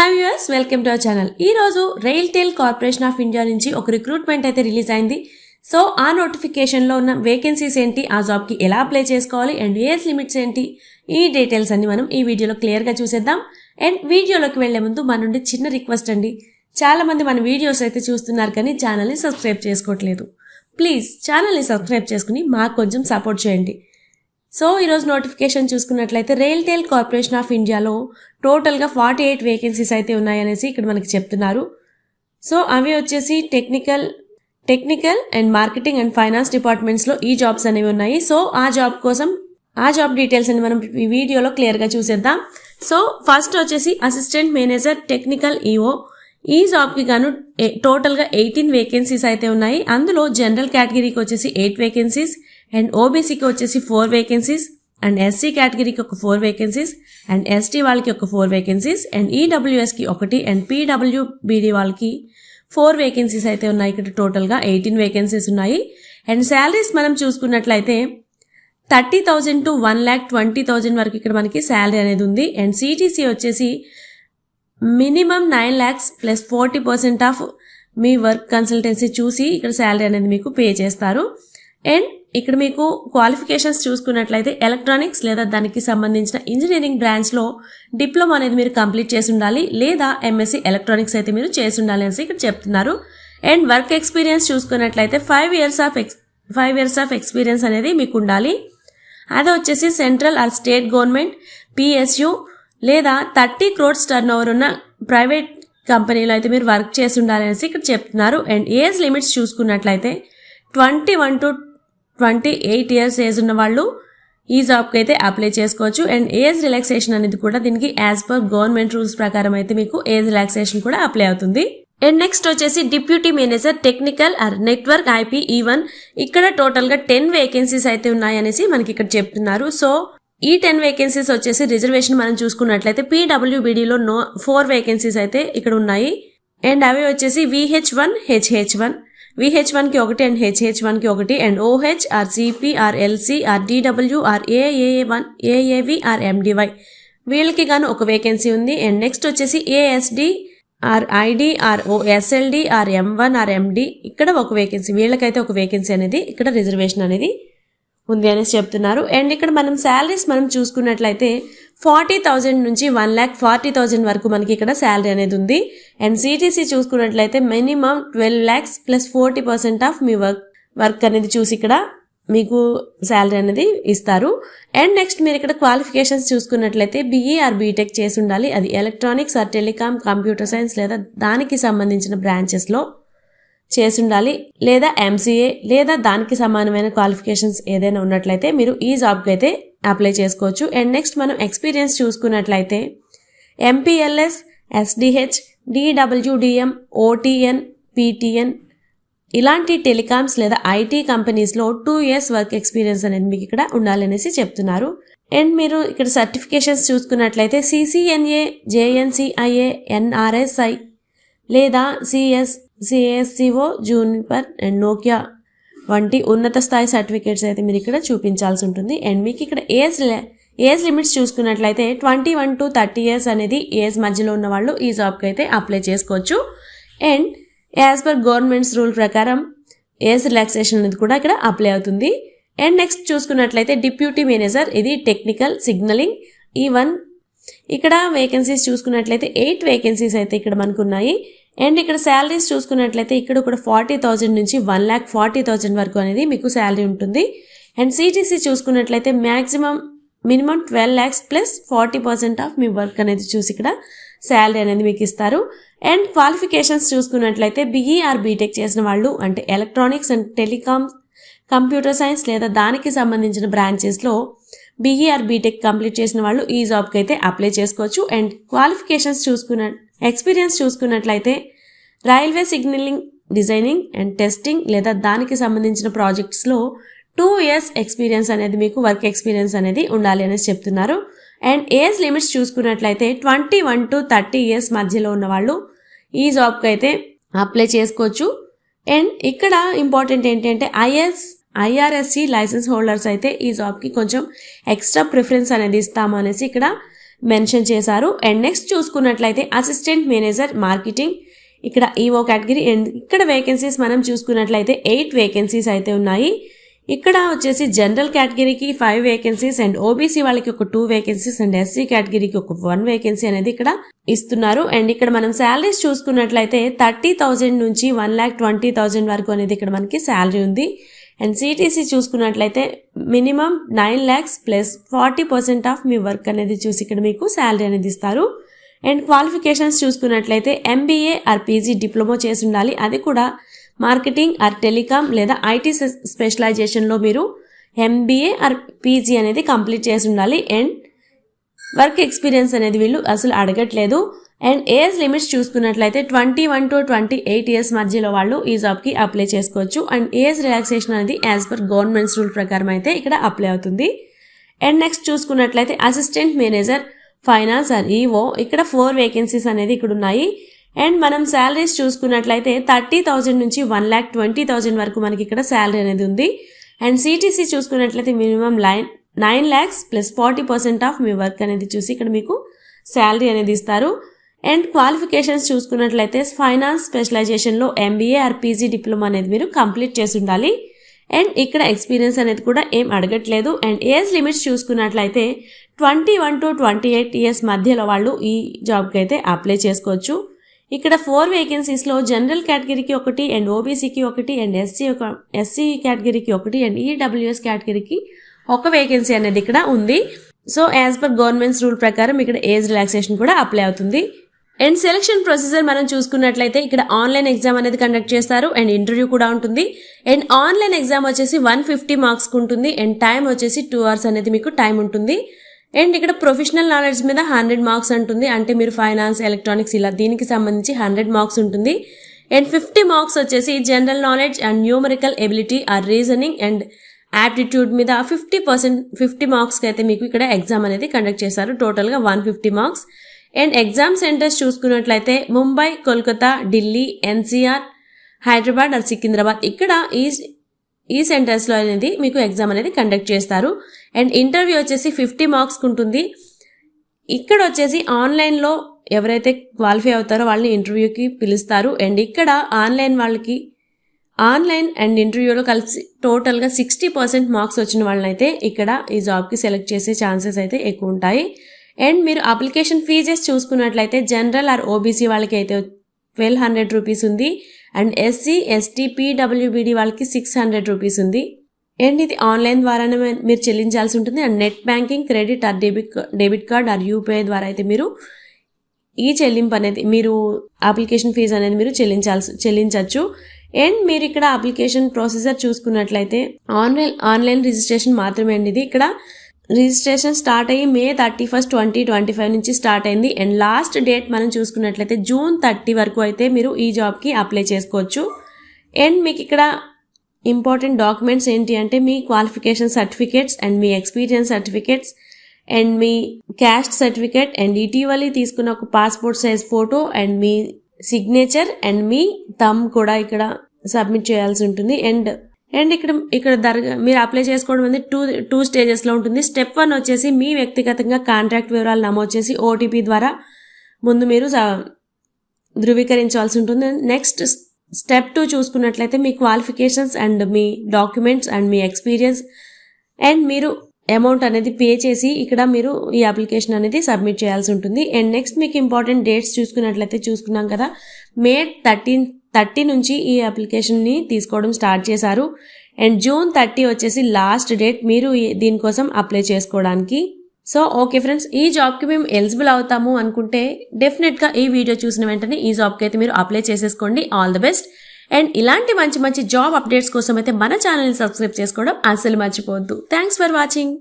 Hi viewers, welcome to our channel. ఈ రోజు RailTel corporation of India నుంచి ఒక రిక్రూట్మెంట్ అయితే రిలీజ్ అయింది. సో ఆ నోటిఫికేషన్లో ఉన్న వేకెన్సీస్ ఏంటి, ఆ జాబ్కి ఎలా అప్లై చేసుకోవాలి అండ్ ఏజ్ లిమిట్స్ ఏంటి, ఈ డీటెయిల్స్ అన్ని మనం ఈ వీడియోలో క్లియర్గా చూసేద్దాం. అండ్ వీడియోలోకి వెళ్లే ముందు మన నుండి చిన్న రిక్వెస్ట్ అండి, చాలా మంది మన వీడియోస్ అయితే చూస్తున్నారు కానీ ఛానల్ని సబ్స్క్రైబ్ చేసుకోవట్లేదు. ప్లీజ్ ఛానల్ని సబ్స్క్రైబ్ చేసుకుని మాకు కొంచెం సపోర్ట్ చేయండి. సో ఈరోజు నోటిఫికేషన్ చూసుకున్నట్లయితే రైల్టెల్ కార్పొరేషన్ ఆఫ్ ఇండియాలో టోటల్గా 48 వేకెన్సీస్ అయితే ఉన్నాయనేసి ఇక్కడ మనకి చెప్తున్నారు. సో అవి వచ్చేసి technical and marketing and finance డిపార్ట్మెంట్స్లో ఈ జాబ్స్ అనేవి ఉన్నాయి. సో ఆ జాబ్ డీటెయిల్స్ అని మనం ఈ వీడియోలో క్లియర్గా చూసేద్దాం. సో ఫస్ట్ వచ్చేసి అసిస్టెంట్ మేనేజర్ టెక్నికల్ ఈఓ. ఈ జాబ్కి గాను టోటల్గా 18 వేకెన్సీస్ అయితే ఉన్నాయి. అందులో జనరల్ కేటగిరీకి వచ్చేసి 8 వేకెన్సీస్ అండ్ ఓబీసీకి వచ్చేసి 4 వేకెన్సీస్ అండ్ ఎస్సీ కేటగిరీకి ఒక 4 వేకెన్సీస్ అండ్ ఎస్టీ వాళ్ళకి ఒక 4 వేకెన్సీస్ అండ్ ఈడబ్ల్యూఎస్కి 1 అండ్ పీడబ్ల్యూబీడీ వాళ్ళకి 4 వేకెన్సీస్ అయితే ఉన్నాయి. ఇక్కడ టోటల్గా 18 వేకెన్సీస్ ఉన్నాయి. అండ్ శాలరీస్ మనం చూసుకున్నట్లయితే 30,000 to 1,20,000 వరకు ఇక్కడ మనకి శాలరీ అనేది ఉంది. అండ్ సిటీసీ వచ్చేసి మినిమం 9 lakhs ప్లస్ 40% ఆఫ్ మీ వర్క్ కన్సల్టెన్సీ చూసి ఇక్కడ శాలరీ అనేది మీకు పే చేస్తారు. అండ్ ఇక్కడ మీకు క్వాలిఫికేషన్స్ చూసుకున్నట్లయితే ఎలక్ట్రానిక్స్ లేదా దానికి సంబంధించిన ఇంజనీరింగ్ బ్రాంచ్లో డిప్లొమా అనేది మీరు కంప్లీట్ చేసి ఉండాలి, లేదా ఎంఎస్సీ ఎలక్ట్రానిక్స్ అయితే మీరు చేసి ఉండాలి అనేసి ఇక్కడ చెప్తున్నారు. అండ్ వర్క్ ఎక్స్పీరియన్స్ చూసుకున్నట్లయితే 5 years ఆఫ్ ఎక్స్పీరియన్స్ అనేది మీకు ఉండాలి. అది వచ్చేసి central or state government, PSU లేదా 30 crores టర్నోవర్ ఉన్న ప్రైవేట్ కంపెనీలో అయితే మీరు వర్క్ చేసి ఉండాలి అనేసి ఇక్కడ చెప్తున్నారు. అండ్ ఏజ్ లిమిట్స్ చూసుకున్నట్లయితే 21 to 28 years ఏజ్ ఉన్న వాళ్ళు ఈ జాబ్కి అయితే అప్లై చేసుకోవచ్చు. అండ్ ఏజ్ రిలాక్సేషన్ అనేది కూడా దీనికి యాజ్ పర్ గవర్నమెంట్ రూల్స్ ప్రకారం అయితే మీకు ఏజ్ రిలాక్సేషన్ కూడా అప్లై అవుతుంది. అండ్ నెక్స్ట్ వచ్చేసి deputy manager technical are network IP E1. ఇక్కడ టోటల్గా 10 వేకెన్సీస్ అయితే ఉన్నాయనేసి మనకి ఇక్కడ చెప్తున్నారు. సో ఈ 10 వేకెన్సీస్ వచ్చేసి రిజర్వేషన్ మనం చూసుకున్నట్లయితే పీడబ్ల్యూబీడీలో 4 వేకెన్సీస్ అయితే ఇక్కడ ఉన్నాయి. అండ్ అవి వచ్చేసి VH1, HH1, VH1కి 1 అండ్ HH1కి 1 and OH or CP or LC or DW or AAA1, AAV or MDY వీళ్ళకి గాను ఒక వేకెన్సీ ఉంది. అండ్ నెక్స్ట్ వచ్చేసి ASD or ID or SLD or M1 or MD ఇక్కడ ఒక వేకెన్సీ, వీళ్ళకైతే ఒక వేకెన్సీ అనేది ఇక్కడ రిజర్వేషన్ అనేది ఉంది అనేసి చెప్తున్నారు. అండ్ ఇక్కడ మనం శాలరీస్ మనం చూసుకున్నట్లయితే 40,000 నుంచి 1,40,000 వరకు మనకి ఇక్కడ శాలరీ అనేది ఉంది. అండ్ సిటీసీ చూసుకున్నట్లయితే మినిమం 12 lakhs ప్లస్ 40% ఆఫ్ మీ వర్క్ అనేది చూసి ఇక్కడ మీకు శాలరీ అనేది ఇస్తారు. అండ్ నెక్స్ట్ మీరు ఇక్కడ క్వాలిఫికేషన్స్ చూసుకున్నట్లయితే BE ఆర్ బీటెక్ చేసి ఉండాలి. అది electronics or telecom, computer science లేదా దానికి సంబంధించిన బ్రాంచెస్లో చేసి ఉండాలి, లేదా MCA లేదా దానికి సమానమైన క్వాలిఫికేషన్స్ ఏదైనా ఉన్నట్లయితే మీరు ఈ జాబ్కి అయితే అప్లై చేసుకోవచ్చు. అండ్ నెక్స్ట్ మనం ఎక్స్పీరియన్స్ చూసుకున్నట్లయితే MPLS, SDH, DWDM, OTN, PTN ఇలాంటి టెలికామ్స్ లేదా IT కంపెనీస్లో 2 years వర్క్ ఎక్స్పీరియన్స్ అనేది మీకు ఇక్కడ ఉండాలనేసి చెప్తున్నారు. అండ్ మీరు ఇక్కడ సర్టిఫికేషన్స్ చూసుకున్నట్లయితే CCNA, JNCIA, NRSI లేదా CSCO, జూనిపర్ అండ్ నోకియా వంటి ఉన్నత స్థాయి సర్టిఫికేట్స్ అయితే మీరు ఇక్కడ చూపించాల్సి ఉంటుంది. అండ్ మీకు ఇక్కడ ఏజ్ లిమిట్స్ చూసుకున్నట్లయితే 21 to 30 years అనేది ఏజ్ మధ్యలో ఉన్న వాళ్ళు ఈ జాబ్కి అయితే అప్లై చేసుకోవచ్చు. And as per governments rule ప్రకారం ఏజ్ రిలాక్సేషన్ అనేది కూడా ఇక్కడ అప్లై అవుతుంది. అండ్ నెక్స్ట్ చూసుకున్నట్లయితే డిప్యూటీ మేనేజర్, ఇది టెక్నికల్ సిగ్నలింగ్ E1. ఇక్కడ వేకెన్సీస్ చూసుకున్నట్లయితే 8 వేకెన్సీస్ అయితే ఇక్కడ మనకు ఉన్నాయి. అండ్ ఇక్కడ శాలరీస్ చూసుకున్నట్లయితే ఇక్కడ కూడా 40,000 నుంచి 1,40,000 వరకు అనేది మీకు శాలరీ ఉంటుంది. అండ్ సిటీసీ చూసుకున్నట్లయితే మినిమం 12 lakhs ప్లస్ 40% ఆఫ్ మీ వర్క్ అనేది చూసి ఇక్కడ శాలరీ అనేది మీకు ఇస్తారు. అండ్ క్వాలిఫికేషన్స్ చూసుకున్నట్లయితే BE ఆర్ బీటెక్ చేసిన వాళ్ళు, అంటే electronics and telecom, computer science లేదా దానికి సంబంధించిన బ్రాంచెస్లో BE ఆర్ బీటెక్ కంప్లీట్ చేసిన వాళ్ళు ఈ జాబ్కి అయితే అప్లై చేసుకోవచ్చు. అండ్ క్వాలిఫికేషన్స్ ఎక్స్పీరియన్స్ చూసుకున్నట్లయితే railway signalling designing and testing లేదా దానికి సంబంధించిన ప్రాజెక్ట్స్లో 2 years ఎక్స్పీరియన్స్ అనేది మీకు వర్క్ ఎక్స్పీరియన్స్ అనేది ఉండాలి అనేసి చెప్తున్నారు. అండ్ ఏజ్ లిమిట్స్ చూసుకున్నట్లయితే 21 to 30 years మధ్యలో ఉన్న వాళ్ళు ఈ జాబ్కి అయితే అప్లై చేసుకోవచ్చు. అండ్ ఇక్కడ ఇంపార్టెంట్ ఏంటంటే IRSC లైసెన్స్ హోల్డర్స్ అయితే ఈ జాబ్కి కొంచెం ఎక్స్ట్రా ప్రిఫరెన్స్ అనేది ఇస్తాము అనేసి ఇక్కడ మెన్షన్ చేశారు. అండ్ నెక్స్ట్ చూసుకున్నట్లయితే అసిస్టెంట్ మేనేజర్ మార్కెటింగ్ ఇక్కడ ఈఓ కేటగిరీ. అండ్ ఇక్కడ వేకెన్సీస్ మనం చూసుకున్నట్లయితే 8 వేకెన్సీస్ అయితే ఉన్నాయి. ఇక్కడ వచ్చేసి జనరల్ కేటగిరీకి 5 వేకెన్సీస్ అండ్ ఓబీసీ వాళ్ళకి ఒక 2 వేకెన్సీస్ అండ్ ఎస్సీ కేటగిరీకి ఒక 1 వేకెన్సీ అనేది ఇక్కడ ఇస్తున్నారు. అండ్ ఇక్కడ మనం శాలరీస్ చూసుకున్నట్లయితే 30,000 నుంచి 1,20,000 వరకు అనేది ఇక్కడ మనకి శాలరీ ఉంది. అండ్ సిటీసీ చూసుకున్నట్లయితే మినిమం 9 lakhs ప్లస్ 40% ఆఫ్ మీ వర్క్ అనేది చూసి ఇక్కడ మీకు శాలరీ అనేది ఇస్తారు. అండ్ క్వాలిఫికేషన్స్ చూసుకున్నట్లయితే ఎంబీఏ ఆర్ పీజీ డిప్లొమా చేసి ఉండాలి. అది కూడా మార్కెటింగ్ ఆర్ టెలికామ్ లేదా ఐటీ స్పెషలైజేషన్లో మీరు ఎంబీఏ ఆర్ పీజీ అనేది కంప్లీట్ చేసి ఉండాలి. అండ్ వర్క్ ఎక్స్పీరియన్స్ అనేది వీళ్ళు అసలు అడగట్లేదు. అండ్ ఏజ్ లిమిట్స్ చూసుకున్నట్లయితే 21 to 28 years మధ్యలో వాళ్ళు ఈ జాబ్కి అప్లై చేసుకోవచ్చు. అండ్ ఏజ్ రిలాక్సేషన్ అనేది యాజ్ పర్ గవర్నమెంట్స్ రూల్ ప్రకారం అయితే ఇక్కడ అప్లై అవుతుంది. అండ్ నెక్స్ట్ చూసుకున్నట్లయితే assistant manager finance are EO ఇక్కడ 4 వేకెన్సీస్ అనేది ఇక్కడ ఉన్నాయి. అండ్ మనం శాలరీస్ చూసుకున్నట్లయితే 30,000 నుంచి 1,20,000 వరకు మనకి ఇక్కడ శాలరీ అనేది ఉంది. అండ్ సిటీసీ చూసుకున్నట్లయితే మినిమం 9 lakhs ప్లస్ 40% ఆఫ్ మీ వర్క్ అనేది చూసి ఇక్కడ మీకు శాలరీ అనేది ఇస్తారు. అండ్ క్వాలిఫికేషన్స్ చూసుకున్నట్లయితే ఫైనాన్స్ స్పెషలైజేషన్లో ఎంబీఏ ఆర్ పీజీ డిప్లొమా అనేది మీరు కంప్లీట్ చేసి ఉండాలి. అండ్ ఇక్కడ ఎక్స్పీరియన్స్ అనేది కూడా ఏం అడగట్లేదు. అండ్ ఏజ్ లిమిట్స్ చూసుకున్నట్లయితే 21 to 28 years మధ్యలో వాళ్ళు ఈ జాబ్కి అయితే అప్లై చేసుకోవచ్చు. ఇక్కడ 4 వేకెన్సీస్లో జనరల్ కేటగిరీకి 1 అండ్ ఓబీసీకి 1 అండ్ ఎస్సీ కేటగిరీకి 1 అండ్ ఈడబ్ల్యూఎస్ కేటగిరీకి 1 వేకెన్సీ అనేది ఇక్కడ ఉంది. So as per governments rule ప్రకారం ఇక్కడ ఏజ్ రిలాక్సేషన్ కూడా అప్లై అవుతుంది. అండ్ సెలక్షన్ ప్రొసీజర్ మనం చూసుకున్నట్లయితే ఇక్కడ ఆన్లైన్ ఎగ్జామ్ అనేది కండక్ట్ చేస్తారు అండ్ ఇంటర్వ్యూ కూడా ఉంటుంది. అండ్ ఆన్లైన్ ఎగ్జామ్ వచ్చేసి 150 మార్క్స్కి ఉంటుంది. అండ్ టైం వచ్చేసి 2 hours అనేది మీకు టైం ఉంటుంది. అండ్ ఇక్కడ ప్రొఫెషనల్ నాలెడ్జ్ మీద 100 మార్క్స్ ఉంటుంది. అంటే మీరు ఫైనాన్స్, ఎలక్ట్రానిక్స్ ఇలా దీనికి సంబంధించి 100 మార్క్స్ ఉంటుంది. అండ్ 50 మార్క్స్ వచ్చేసి general knowledge and numerical ability or reasoning and aptitude మీద 50 మార్క్స్కి అయితే మీకు ఇక్కడ ఎగ్జామ్ అనేది కండక్ట్ చేశారు. టోటల్గా 150 మార్క్స్. అండ్ ఎగ్జామ్ సెంటర్స్ చూసుకున్నట్లయితే ముంబై, కోల్కతా, ఢిల్లీ, ఎన్సీఆర్, హైదరాబాద్ ఆర్ సికింద్రాబాద్ ఇక్కడ ఈ సెంటర్స్లో అనేది మీకు ఎగ్జామ్ అనేది కండక్ట్ చేస్తారు. అండ్ ఇంటర్వ్యూ వచ్చేసి 50 మార్క్స్కి ఉంటుంది. ఇక్కడ వచ్చేసి ఆన్లైన్లో ఎవరైతే క్వాలిఫై అవుతారో వాళ్ళని ఇంటర్వ్యూకి పిలుస్తారు. అండ్ ఇక్కడ ఆన్లైన్ అండ్ ఇంటర్వ్యూలో కలిసి టోటల్గా 60% మార్క్స్ వచ్చిన వాళ్ళనైతే ఇక్కడ ఈ జాబ్కి సెలెక్ట్ చేసే ఛాన్సెస్ అయితే ఎక్కువ ఉంటాయి. అండ్ మీరు అప్లికేషన్ ఫీజెస్ చూసుకున్నట్లయితే జనరల్ ఆర్ ఓబీసీ వాళ్ళకి అయితే 1,200 రూపీస్ ఉంది. అండ్ ఎస్సీ, ఎస్టీ, పీడబ్ల్యూబీడీ వాళ్ళకి 600 రూపీస్ ఉంది. అండ్ ఇది ఆన్లైన్ ద్వారానే మీరు చెల్లించాల్సి ఉంటుంది. And net banking, credit are debit card or UPI ద్వారా అయితే మీరు ఈ చెల్లింపు అనేది మీరు అప్లికేషన్ ఫీజు అనేది మీరు చెల్లించవచ్చు. అండ్ మీరు ఇక్కడ అప్లికేషన్ ప్రొసీజర్ చూసుకున్నట్లయితే ఆన్లైన్ రిజిస్ట్రేషన్ మాత్రమే అండి. ఇది ఇక్కడ రిజిస్ట్రేషన్ స్టార్ట్ అయ్యి May 31st, 2025 నుంచి స్టార్ట్ అయింది. అండ్ లాస్ట్ డేట్ మనం చూసుకున్నట్లయితే June 30 వరకు అయితే మీరు ఈ జాబ్కి అప్లై చేసుకోవచ్చు. అండ్ మీకు ఇక్కడ ఇంపార్టెంట్ డాక్యుమెంట్స్ ఏంటి అంటే మీ క్వాలిఫికేషన్ సర్టిఫికేట్స్ అండ్ మీ ఎక్స్పీరియన్స్ సర్టిఫికేట్స్ అండ్ మీ క్యాస్ట్ సర్టిఫికేట్ అండ్ ఇటీవలి తీసుకున్న ఒక పాస్పోర్ట్ సైజ్ ఫోటో అండ్ మీ సిగ్నేచర్ అండ్ మీ థంబ్ కూడా ఇక్కడ సబ్మిట్ చేయాల్సి ఉంటుంది. అండ్ ఇక్కడ మీరు అప్లై చేసుకోవడం అనేది 2 స్టేజెస్లో ఉంటుంది. స్టెప్ 1 వచ్చేసి మీ వ్యక్తిగతంగా కాంట్రాక్ట్ వివరాలు నమోదు చేసి ఓటీపీ ద్వారా ముందు మీరు ధృవీకరించాల్సి ఉంటుంది. నెక్స్ట్ స్టెప్ 2 చూసుకున్నట్లయితే మీ క్వాలిఫికేషన్స్ అండ్ మీ డాక్యుమెంట్స్ అండ్ మీ ఎక్స్పీరియన్స్ అండ్ మీరు అమౌంట్ అనేది పే చేసి ఇక్కడ మీరు ఈ అప్లికేషన్ అనేది సబ్మిట్ చేయాల్సి ఉంటుంది. అండ్ నెక్స్ట్ మీకు ఇంపార్టెంట్ డేట్స్ చూసుకున్నట్లయితే చూసుకున్నాం కదా, May 30 నుంచి ఈ అప్లికేషన్ని తీసుకోవడం స్టార్ట్ చేశారు. అండ్ June 30 వచ్చేసి లాస్ట్ డేట్ మీరు దీనికోసం అప్లై చేసుకోవడానికి. సో ఓకే ఫ్రెండ్స్, ఈ జాబ్కి మేము ఎలిజిబుల్ అవుతాము అనుకుంటే డెఫినెట్గా ఈ వీడియో చూసిన వెంటనే ఈ జాబ్కి అయితే మీరు అప్లై చేసేసుకోండి. All the best. అండ్ ఇలాంటి మంచి జాబ్ అప్డేట్స్ కోసం అయితే మన ఛానల్ని సబ్స్క్రైబ్ చేసుకోవడం అస్సలు మర్చిపోవద్దు. Thanks for watching.